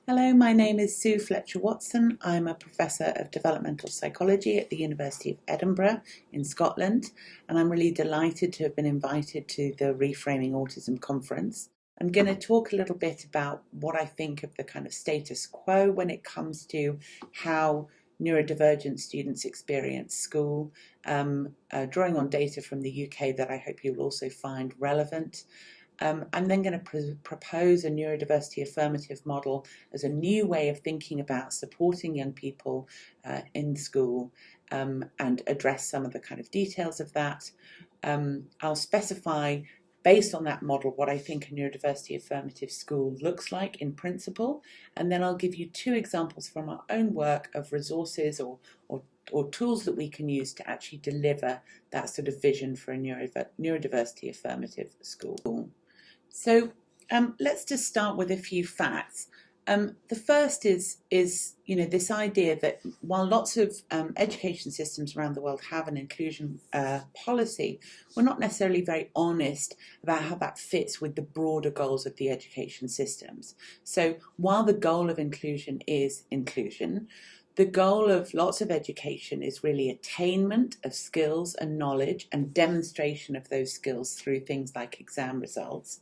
Hello, my name is Sue Fletcher-Watson. I'm a Professor of Developmental Psychology at the University of Edinburgh in Scotland, and I'm really delighted to have been invited to the Reframing Autism Conference. I'm going to talk a little bit about what I think of the kind of status quo when it comes to how neurodivergent students experience school, drawing on data from the UK that I hope you'll also find relevant. I'm then going to propose a neurodiversity affirmative model as a new way of thinking about supporting young people in school and address some of the kind of details of that. I'll specify, based on that model, what I think a neurodiversity affirmative school looks like in principle, and then I'll give you two examples from our own work of resources or tools that we can use to actually deliver that sort of vision for a neurodiversity affirmative school. So let's just start with a few facts. The first is this idea that while lots of education systems around the world have an inclusion policy, we're not necessarily very honest about how that fits with the broader goals of the education systems. So while the goal of inclusion is inclusion, the goal of lots of education is really attainment of skills and knowledge and demonstration of those skills through things like exam results.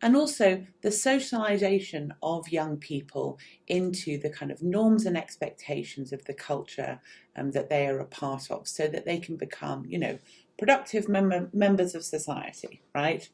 And also the socialization of young people into the kind of norms and expectations of the culture that they are a part of, so that they can become, productive members of society, right?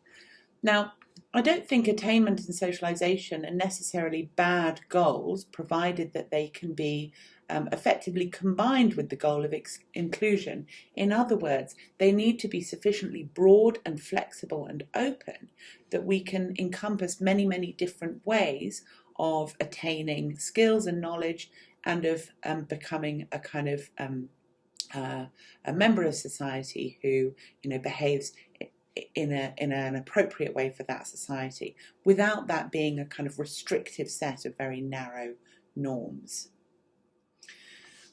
Now, I don't think attainment and socialization are necessarily bad goals, provided that they can be effectively combined with the goal of inclusion. In other words, they need to be sufficiently broad and flexible and open that we can encompass many, many different ways of attaining skills and knowledge and of becoming a kind of a member of society who behaves in an appropriate way for that society, without that being a kind of restrictive set of very narrow norms.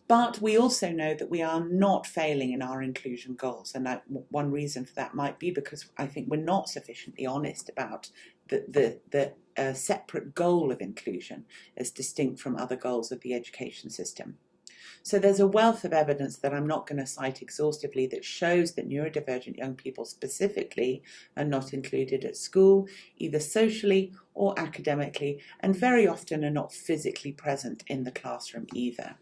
But we also know that we are not failing in our inclusion goals, and one reason for that might be because I think we're not sufficiently honest about the separate goal of inclusion as distinct from other goals of the education system. So there's a wealth of evidence that I'm not going to cite exhaustively that shows that neurodivergent young people specifically are not included at school, either socially or academically, and very often are not physically present in the classroom either.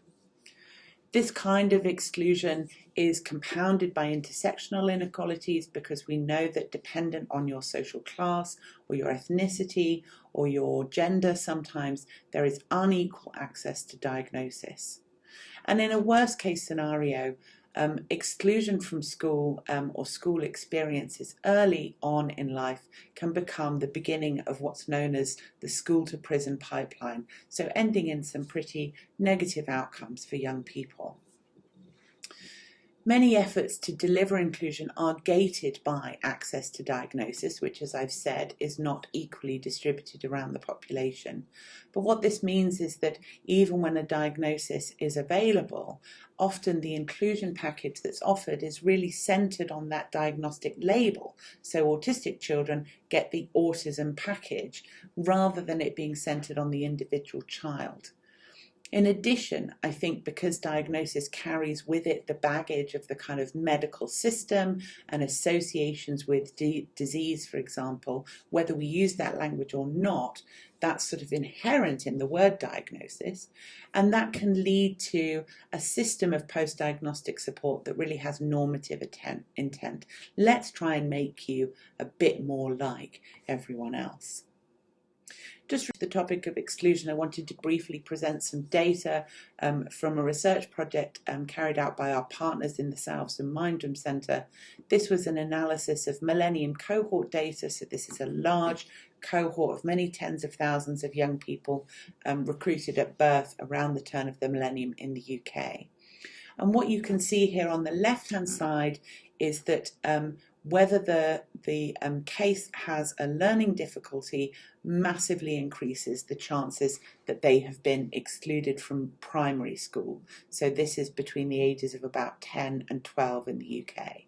This kind of exclusion is compounded by intersectional inequalities because we know that dependent on your social class or your ethnicity or your gender, sometimes there is unequal access to diagnosis. And in a worst case scenario, exclusion from school or school experiences early on in life can become the beginning of what's known as the school to prison pipeline, so ending in some pretty negative outcomes for young people. Many efforts to deliver inclusion are gated by access to diagnosis, which, as I've said, is not equally distributed around the population. But what this means is that even when a diagnosis is available, often the inclusion package that's offered is really centred on that diagnostic label. So autistic children get the autism package rather than it being centred on the individual child. In addition, I think because diagnosis carries with it the baggage of the kind of medical system and associations with disease, for example, whether we use that language or not, that's sort of inherent in the word diagnosis, and that can lead to a system of post-diagnostic support that really has normative intent. Let's try and make you a bit more like everyone else. Just for the topic of exclusion, I wanted to briefly present some data from a research project carried out by our partners in the Salvesen Mindroom Centre. This was an analysis of millennium cohort data, so this is a large cohort of many tens of thousands of young people recruited at birth around the turn of the millennium in the UK. And what you can see here on the left-hand side is that whether the case has a learning difficulty massively increases the chances that they have been excluded from primary school. So this is between the ages of about 10 and 12 in the UK.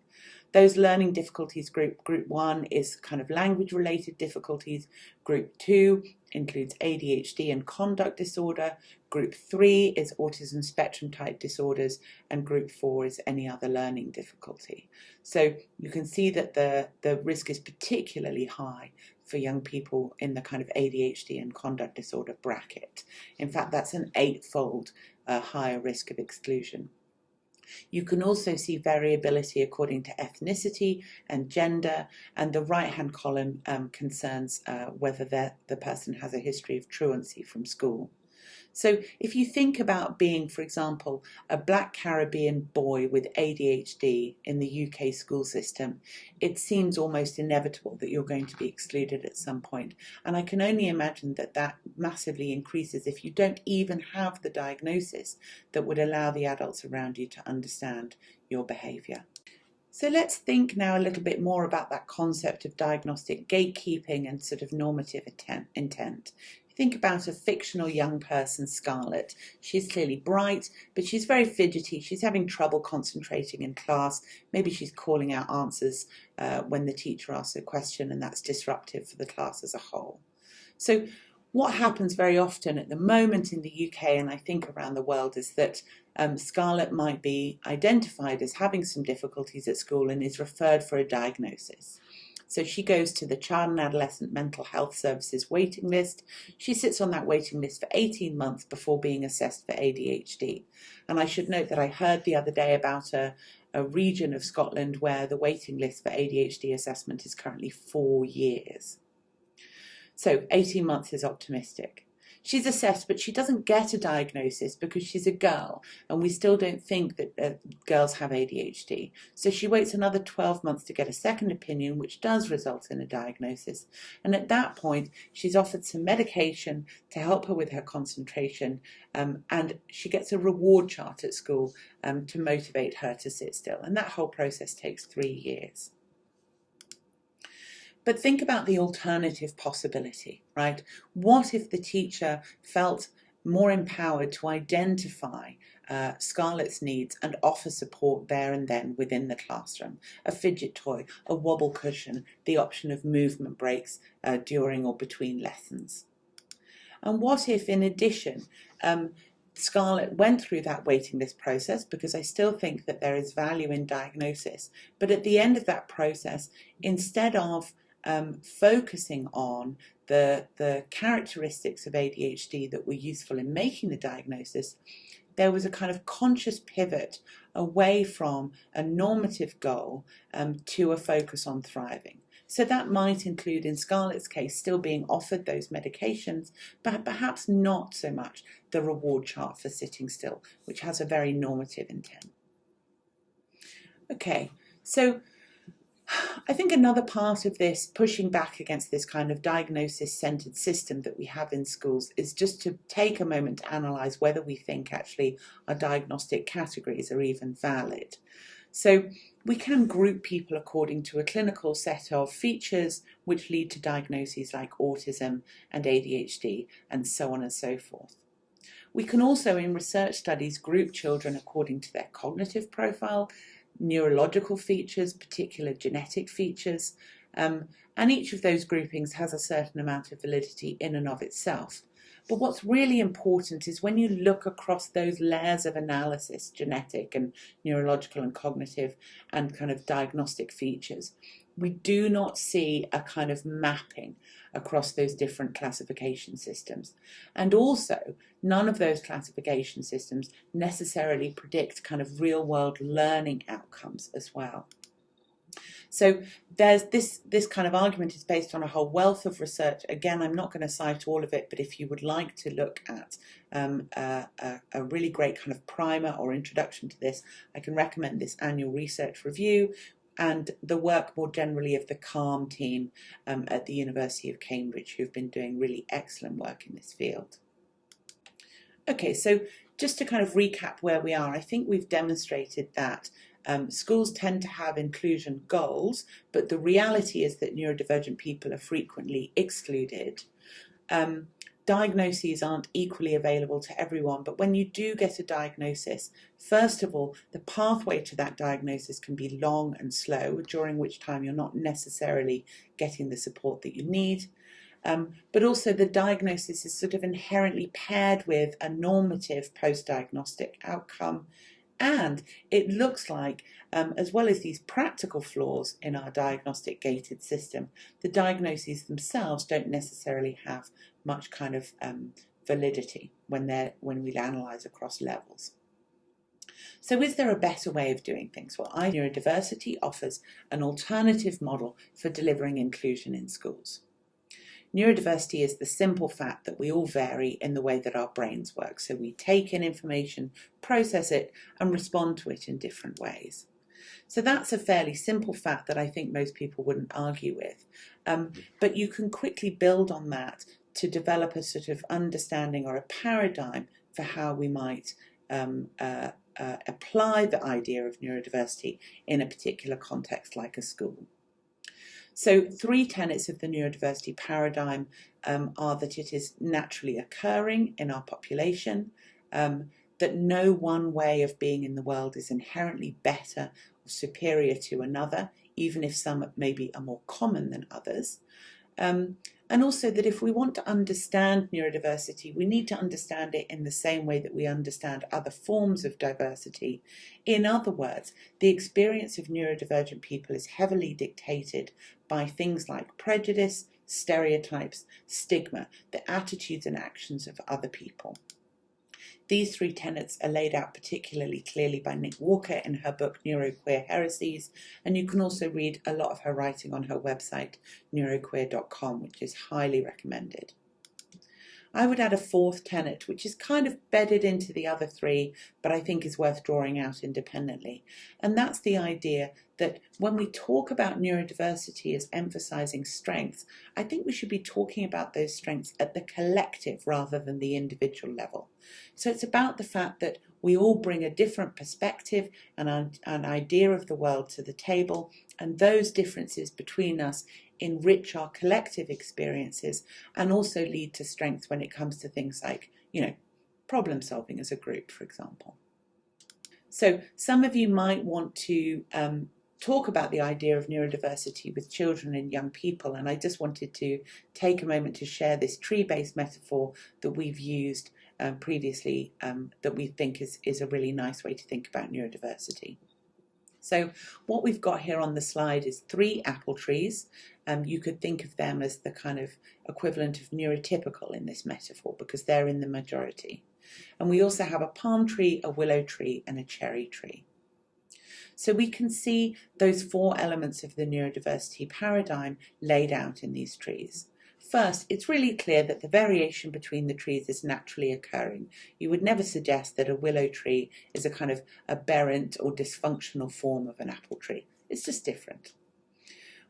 Those learning difficulties, group 1 is kind of language related difficulties, group 2 includes ADHD and conduct disorder. Group 3 is autism spectrum type disorders, and Group 4 is any other learning difficulty. So you can see that the risk is particularly high for young people in the kind of ADHD and conduct disorder bracket. In fact, that's an 8-fold higher risk of exclusion. You can also see variability according to ethnicity and gender, and the right-hand column concerns whether the person has a history of truancy from school. So if you think about being, for example, a Black Caribbean boy with ADHD in the UK school system, it seems almost inevitable that you're going to be excluded at some point. And I can only imagine that that massively increases if you don't even have the diagnosis that would allow the adults around you to understand your behaviour. So let's think now a little bit more about that concept of diagnostic gatekeeping and sort of normative intent. Think about a fictional young person, Scarlett. She's clearly bright, but she's very fidgety. She's having trouble concentrating in class. Maybe she's calling out answers when the teacher asks a question, and that's disruptive for the class as a whole. So what happens very often at the moment in the UK, and I think around the world, is that Scarlett might be identified as having some difficulties at school and is referred for a diagnosis. So she goes to the Child and Adolescent Mental Health Services waiting list. She sits on that waiting list for 18 months before being assessed for ADHD. And I should note that I heard the other day about a region of Scotland where the waiting list for ADHD assessment is currently 4 years. So 18 months is optimistic. She's assessed, but she doesn't get a diagnosis because she's a girl, and we still don't think that girls have ADHD. So she waits another 12 months to get a second opinion, which does result in a diagnosis. And at that point, she's offered some medication to help her with her concentration, and she gets a reward chart at school to motivate her to sit still. And that whole process takes 3 years. But think about the alternative possibility, right? What if the teacher felt more empowered to identify Scarlett's needs and offer support there and then within the classroom? A fidget toy, a wobble cushion, the option of movement breaks during or between lessons. And what if, in addition, Scarlett went through that waiting list process, because I still think that there is value in diagnosis, but at the end of that process, instead of focusing on the characteristics of ADHD that were useful in making the diagnosis, there was a kind of conscious pivot away from a normative goal to a focus on thriving. So that might include, in Scarlett's case, still being offered those medications, but perhaps not so much the reward chart for sitting still, which has a very normative intent. Okay, so I think another part of this, pushing back against this kind of diagnosis-centered system that we have in schools, is just to take a moment to analyse whether we think actually our diagnostic categories are even valid. So we can group people according to a clinical set of features which lead to diagnoses like autism and ADHD and so on and so forth. We can also, in research studies, group children according to their cognitive profile, neurological features, particular genetic features, and each of those groupings has a certain amount of validity in and of itself. But what's really important is when you look across those layers of analysis, genetic and neurological and cognitive and kind of diagnostic features, we do not see a kind of mapping across those different classification systems. And also, none of those classification systems necessarily predict kind of real-world learning outcomes as well. So there's this kind of argument is based on a whole wealth of research. Again, I'm not going to cite all of it, but if you would like to look at a really great kind of primer or introduction to this, I can recommend this annual research review and the work more generally of the CALM team at the University of Cambridge, who've been doing really excellent work in this field. Okay, so just to kind of recap where we are, I think we've demonstrated that schools tend to have inclusion goals, but the reality is that neurodivergent people are frequently excluded. Diagnoses aren't equally available to everyone, but when you do get a diagnosis, first of all, the pathway to that diagnosis can be long and slow, during which time you're not necessarily getting the support that you need. But also the diagnosis is sort of inherently paired with a normative post-diagnostic outcome. And it looks like, as well as these practical flaws in our diagnostic gated system, the diagnoses themselves don't necessarily have much kind of validity when we analyse across levels. So is there a better way of doing things? Well, neurodiversity offers an alternative model for delivering inclusion in schools. Neurodiversity is the simple fact that we all vary in the way that our brains work. So we take in information, process it, and respond to it in different ways. So that's a fairly simple fact that I think most people wouldn't argue with. But you can quickly build on that to develop a sort of understanding or a paradigm for how we might apply the idea of neurodiversity in a particular context like a school. So 3 tenets of the neurodiversity paradigm are that it is naturally occurring in our population, that no one way of being in the world is inherently better or superior to another, even if some maybe are more common than others. And also that if we want to understand neurodiversity, we need to understand it in the same way that we understand other forms of diversity. In other words, the experience of neurodivergent people is heavily dictated by things like prejudice, stereotypes, stigma, the attitudes and actions of other people. These 3 tenets are laid out particularly clearly by Nick Walker in her book Neuroqueer Heresies, and you can also read a lot of her writing on her website neuroqueer.com, which is highly recommended. I would add a 4th tenet, which is kind of bedded into the other 3, but I think is worth drawing out independently. And that's the idea that when we talk about neurodiversity as emphasizing strengths, I think we should be talking about those strengths at the collective rather than the individual level. So it's about the fact that we all bring a different perspective and an idea of the world to the table, and those differences between us enrich our collective experiences and also lead to strength when it comes to things like, problem solving as a group, for example. So some of you might want to talk about the idea of neurodiversity with children and young people, and I just wanted to take a moment to share this tree-based metaphor that we've used previously that we think is a really nice way to think about neurodiversity. So what we've got here on the slide is 3 apple trees. You could think of them as the kind of equivalent of neurotypical in this metaphor because they're in the majority. And we also have a palm tree, a willow tree, and a cherry tree. So we can see those 4 elements of the neurodiversity paradigm laid out in these trees. First, it's really clear that the variation between the trees is naturally occurring. You would never suggest that a willow tree is a kind of aberrant or dysfunctional form of an apple tree. It's just different.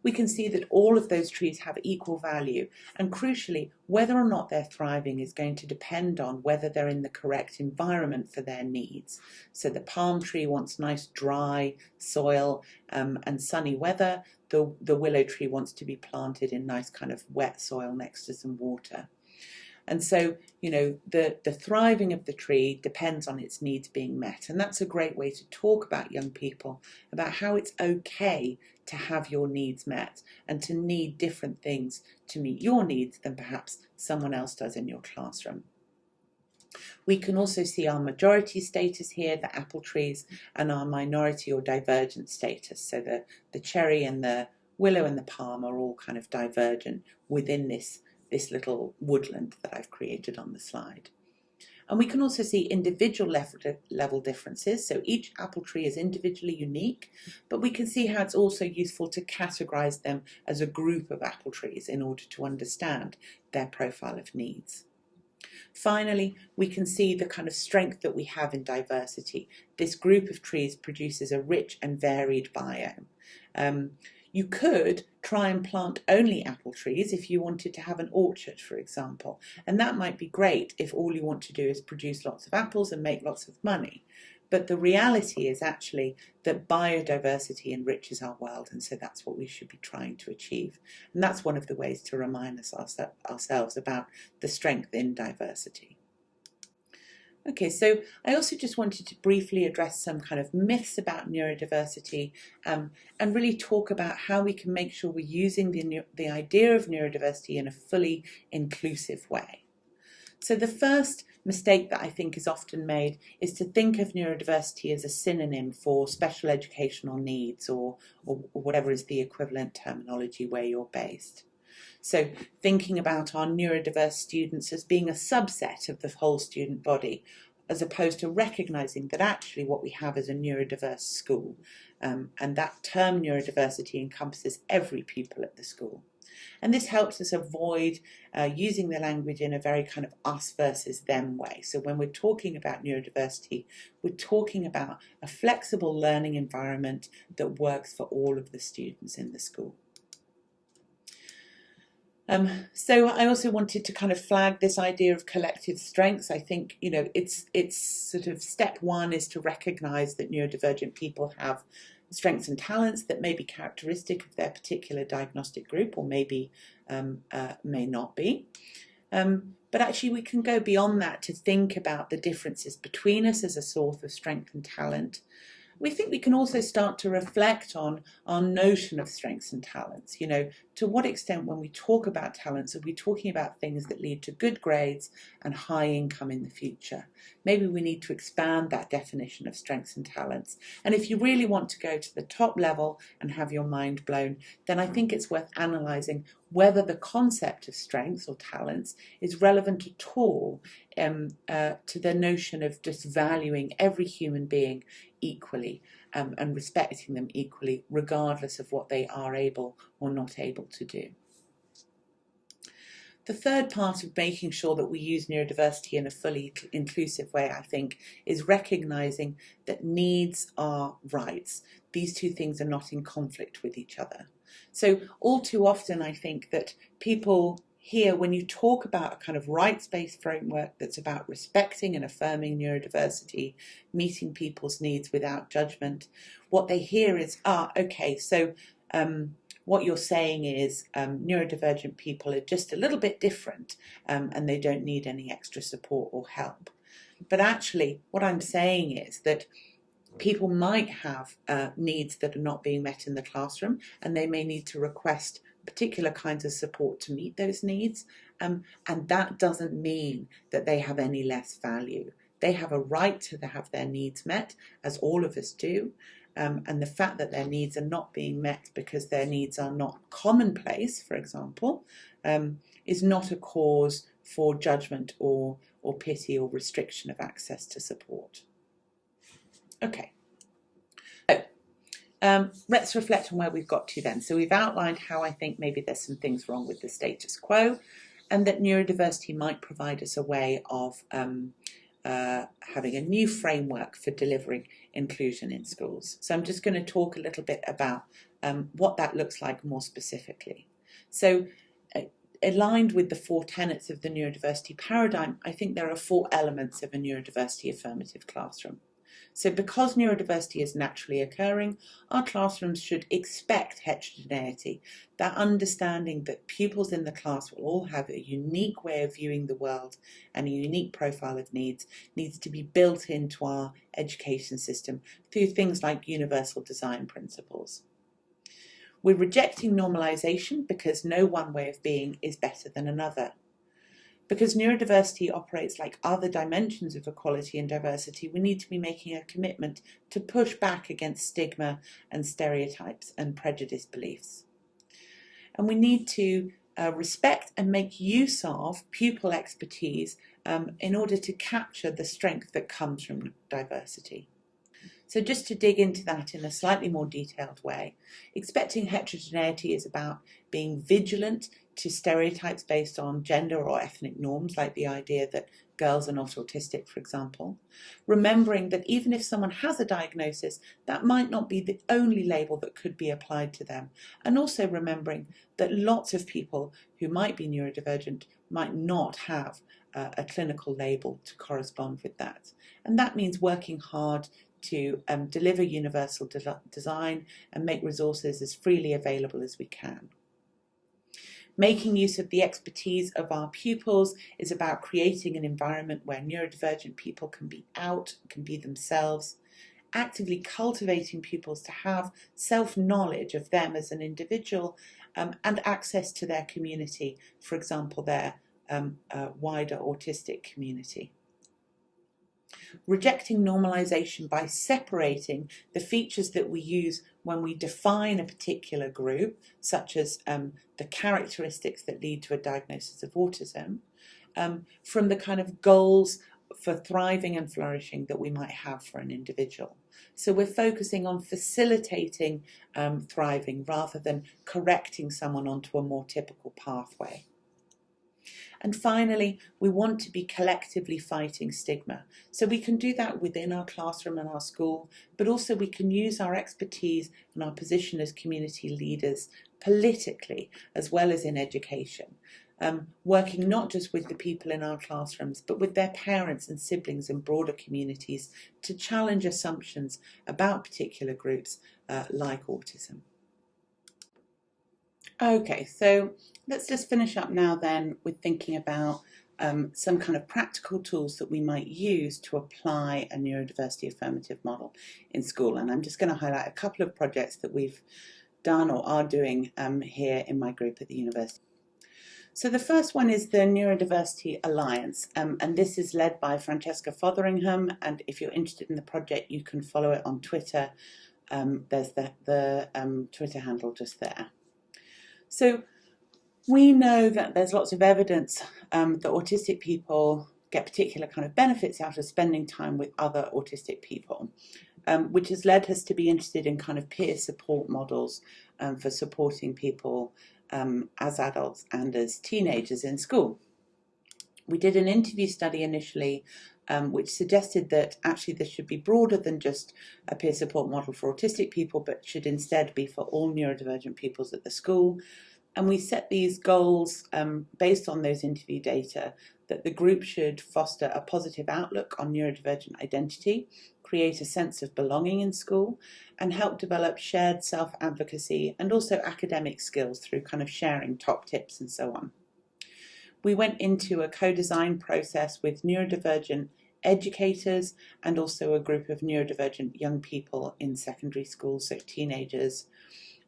We can see that all of those trees have equal value, and crucially, whether or not they're thriving is going to depend on whether they're in the correct environment for their needs. So the palm tree wants nice dry soil and sunny weather. The willow tree wants to be planted in nice kind of wet soil next to some water. And so, the thriving of the tree depends on its needs being met. And that's a great way to talk about young people, about how it's okay to have your needs met and to need different things to meet your needs than perhaps someone else does in your classroom. We can also see our majority status here, the apple trees, and our minority or divergent status. So the cherry and the willow and the palm are all kind of divergent within this little woodland that I've created on the slide. And we can also see individual level differences. So each apple tree is individually unique, but we can see how it's also useful to categorize them as a group of apple trees in order to understand their profile of needs. Finally, we can see the kind of strength that we have in diversity. This group of trees produces a rich and varied biome. You could try and plant only apple trees if you wanted to have an orchard, for example, and that might be great if all you want to do is produce lots of apples and make lots of money. But the reality is actually that biodiversity enriches our world, and so that's what we should be trying to achieve. And that's one of the ways to remind us ourselves about the strength in diversity. Okay, so I also just wanted to briefly address some kind of myths about neurodiversity, and really talk about how we can make sure we're using the idea of neurodiversity in a fully inclusive way. So the first mistake that I think is often made is to think of neurodiversity as a synonym for special educational needs or whatever is the equivalent terminology where you're based. So thinking about our neurodiverse students as being a subset of the whole student body, as opposed to recognising that actually what we have is a neurodiverse school, and that term neurodiversity encompasses every pupil at the school. And this helps us avoid using the language in a very kind of us versus them way. So when we're talking about neurodiversity, we're talking about a flexible learning environment that works for all of the students in the school. So I also wanted to kind of flag this idea of collective strengths. I think, you know, it's sort of step one is to recognise that neurodivergent people have strengths and talents that may be characteristic of their particular diagnostic group, or maybe may not be. But actually we can go beyond that to think about the differences between us as a source of strength and talent. We think we can also start to reflect on our notion of strengths and talents. You know, to what extent when we talk about talents, are we talking about things that lead to good grades and high income in the future? Maybe we need to expand that definition of strengths and talents. And if you really want to go to the top level and have your mind blown, then I think it's worth analysing whether the concept of strengths or talents is relevant at all to the notion of just valuing every human being equally and respecting them equally, regardless of what they are able or not able to do. The third part of making sure that we use neurodiversity in a fully inclusive way, I think, is recognising that needs are rights. These two things are not in conflict with each other. So all too often I think that people here, when you talk about a kind of rights-based framework that's about respecting and affirming neurodiversity, meeting people's needs without judgment, what they hear is, okay, so what you're saying is neurodivergent people are just a little bit different and they don't need any extra support or help. But actually, what I'm saying is that people might have needs that are not being met in the classroom, and they may need to request particular kinds of support to meet those needs, and that doesn't mean that they have any less value. They have a right to have their needs met, as all of us do, and the fact that their needs are not being met because their needs are not commonplace, for example, is not a cause for judgment or pity or restriction of access to support. Okay. Let's reflect on where we've got to then. So we've outlined how I think maybe there's some things wrong with the status quo, and that neurodiversity might provide us a way of having a new framework for delivering inclusion in schools. So I'm just going to talk a little bit about what that looks like more specifically. So aligned with the 4 tenets of the neurodiversity paradigm, I think there are 4 elements of a neurodiversity affirmative classroom. So because neurodiversity is naturally occurring, our classrooms should expect heterogeneity, that understanding that pupils in the class will all have a unique way of viewing the world and a unique profile of needs to be built into our education system through things like universal design principles. We're rejecting normalization because no one way of being is better than another. Because neurodiversity operates like other dimensions of equality and diversity, we need to be making a commitment to push back against stigma and stereotypes and prejudice beliefs. And we need to respect and make use of pupil expertise in order to capture the strength that comes from diversity. So just to dig into that in a slightly more detailed way, expecting heterogeneity is about being vigilant to stereotypes based on gender or ethnic norms, like the idea that girls are not autistic, for example. Remembering that even if someone has a diagnosis, that might not be the only label that could be applied to them. And also remembering that lots of people who might be neurodivergent might not have a clinical label to correspond with that. And that means working hard to deliver universal design and make resources as freely available as we can. Making use of the expertise of our pupils is about creating an environment where neurodivergent people can be out, can be themselves, actively cultivating pupils to have self-knowledge of them as an individual and access to their community, for example, their wider autistic community. Rejecting normalization by separating the features that we use when we define a particular group, such as the characteristics that lead to a diagnosis of autism, from the kind of goals for thriving and flourishing that we might have for an individual. So we're focusing on facilitating thriving rather than correcting someone onto a more typical pathway. And finally, we want to be collectively fighting stigma. So we can do that within our classroom and our school, but also we can use our expertise and our position as community leaders politically as well as in education. Working not just with the people in our classrooms, but with their parents and siblings and broader communities to challenge assumptions about particular groups like autism. Okay, so let's just finish up now then with thinking about some kind of practical tools that we might use to apply a neurodiversity affirmative model in school. And I'm just going to highlight a couple of projects that we've done or are doing here in my group at the university. So the first one is the Neurodiversity Alliance, and this is led by Francesca Fotheringham, and if you're interested in the project you can follow it on Twitter. There's the Twitter handle just there. So we know that there's lots of evidence that autistic people get particular kind of benefits out of spending time with other autistic people, which has led us to be interested in kind of peer support models for supporting people as adults and as teenagers in school. We did an interview study initially which suggested that actually this should be broader than just a peer support model for autistic people, but should instead be for all neurodivergent pupils at the school. And we set these goals based on those interview data, that the group should foster a positive outlook on neurodivergent identity, create a sense of belonging in school, and help develop shared self-advocacy and also academic skills through kind of sharing top tips and so on. We went into a co-design process with neurodivergent educators and also a group of neurodivergent young people in secondary schools, so teenagers.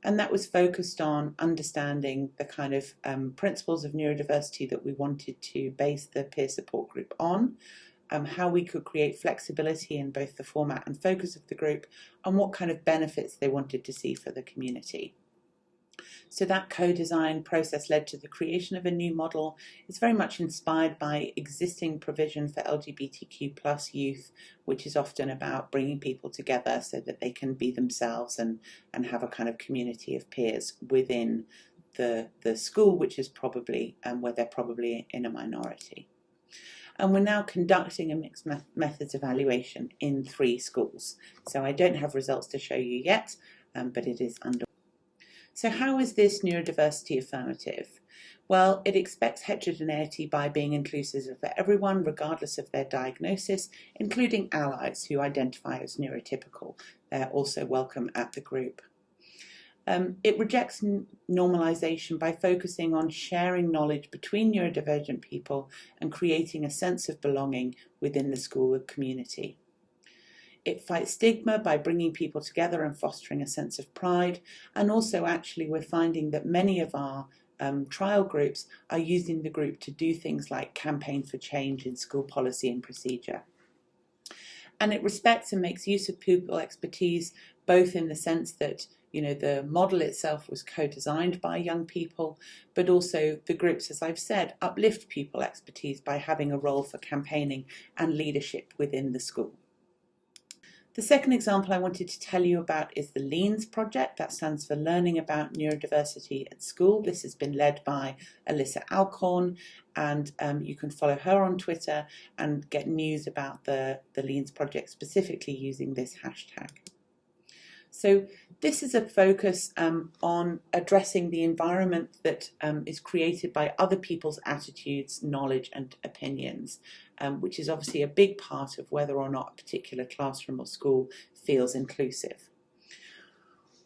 And that was focused on understanding the kind of principles of neurodiversity that we wanted to base the peer support group on, how we could create flexibility in both the format and focus of the group, and what kind of benefits they wanted to see for the community. So that co-design process led to the creation of a new model. It's very much inspired by existing provision for LGBTQ+ youth, which is often about bringing people together so that they can be themselves and have a kind of community of peers within the school, which is probably where they're probably in a minority. And we're now conducting a mixed methods evaluation in 3 schools. So I don't have results to show you yet, but it is underway. So how is this neurodiversity affirmative? Well, it expects heterogeneity by being inclusive of everyone, regardless of their diagnosis, including allies who identify as neurotypical. They're also welcome at the group. It rejects normalization by focusing on sharing knowledge between neurodivergent people and creating a sense of belonging within the school community. It fights stigma by bringing people together and fostering a sense of pride. And also, actually, we're finding that many of our trial groups are using the group to do things like campaign for change in school policy and procedure. And it respects and makes use of pupil expertise, both in the sense that, you know, the model itself was co-designed by young people, but also the groups, as I've said, uplift pupil expertise by having a role for campaigning and leadership within the school. The second example I wanted to tell you about is the LEANS project. That stands for Learning About Neurodiversity at School. This has been led by Alyssa Alcorn, and you can follow her on Twitter and get news about the LEANS project specifically using this hashtag. So this is a focus on addressing the environment that is created by other people's attitudes, knowledge and opinions, which is obviously a big part of whether or not a particular classroom or school feels inclusive.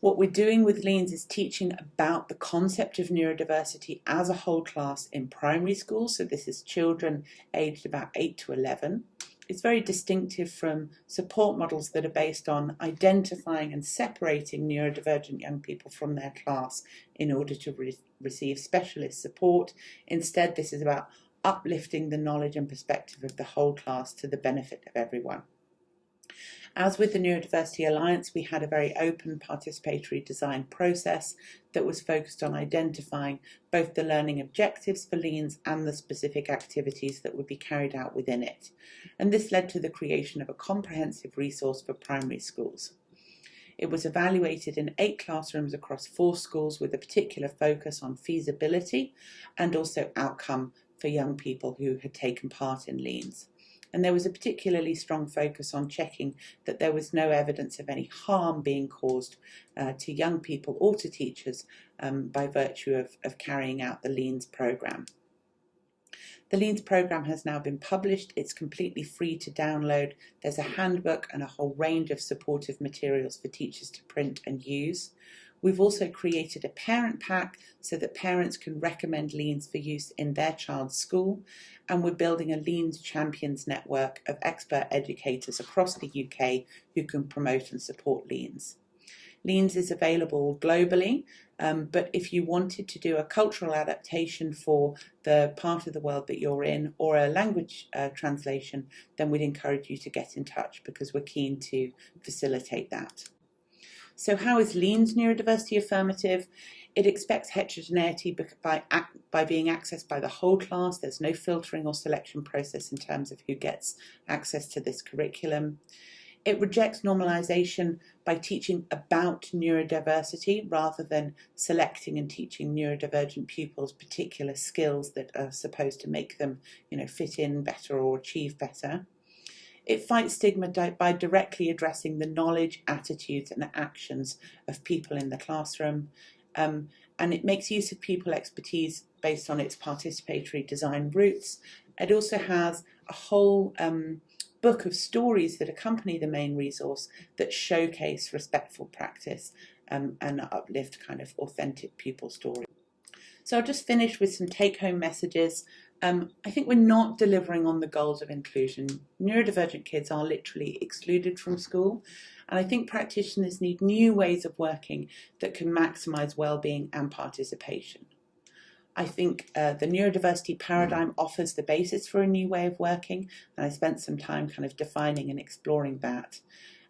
What we're doing with Leans is teaching about the concept of neurodiversity as a whole class in primary school. So this is children aged about 8 to 11. It's very distinctive from support models that are based on identifying and separating neurodivergent young people from their class in order to receive specialist support. Instead, this is about uplifting the knowledge and perspective of the whole class to the benefit of everyone. As with the Neurodiversity Alliance, we had a very open participatory design process that was focused on identifying both the learning objectives for Leans and the specific activities that would be carried out within it. And this led to the creation of a comprehensive resource for primary schools. It was evaluated in 8 classrooms across 4 schools with a particular focus on feasibility and also outcome for young people who had taken part in Leans. And there was a particularly strong focus on checking that there was no evidence of any harm being caused to young people or to teachers by virtue of carrying out the Leans programme. The Leans programme has now been published. It's completely free to download. There's a handbook and a whole range of supportive materials for teachers to print and use. We've also created a parent pack so that parents can recommend Leans for use in their child's school, and we're building a Leans Champions network of expert educators across the UK who can promote and support Leans. Leans is available globally, but if you wanted to do a cultural adaptation for the part of the world that you're in or a language translation, then we'd encourage you to get in touch because we're keen to facilitate that. So how is Leans neurodiversity affirmative? It expects heterogeneity by being accessed by the whole class. There's no filtering or selection process in terms of who gets access to this curriculum. It rejects normalization by teaching about neurodiversity rather than selecting and teaching neurodivergent pupils particular skills that are supposed to make them, fit in better or achieve better. It fights stigma by directly addressing the knowledge, attitudes and actions of people in the classroom. And it makes use of pupil expertise based on its participatory design roots. It also has a whole book of stories that accompany the main resource that showcase respectful practice and uplift kind of authentic pupil stories. So I'll just finish with some take-home messages. I think we're not delivering on the goals of inclusion. Neurodivergent kids are literally excluded from school, and I think practitioners need new ways of working that can maximise well-being and participation. I think the neurodiversity paradigm offers the basis for a new way of working, and I spent some time kind of defining and exploring that,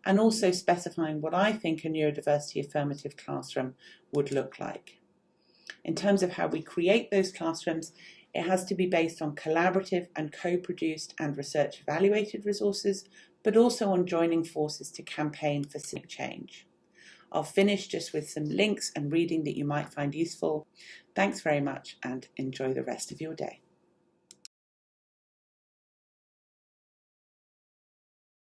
and also specifying what I think a neurodiversity affirmative classroom would look like. In terms of how we create those classrooms, it has to be based on collaborative and co-produced and research-evaluated resources, but also on joining forces to campaign for civic change. I'll finish just with some links and reading that you might find useful. Thanks very much and enjoy the rest of your day.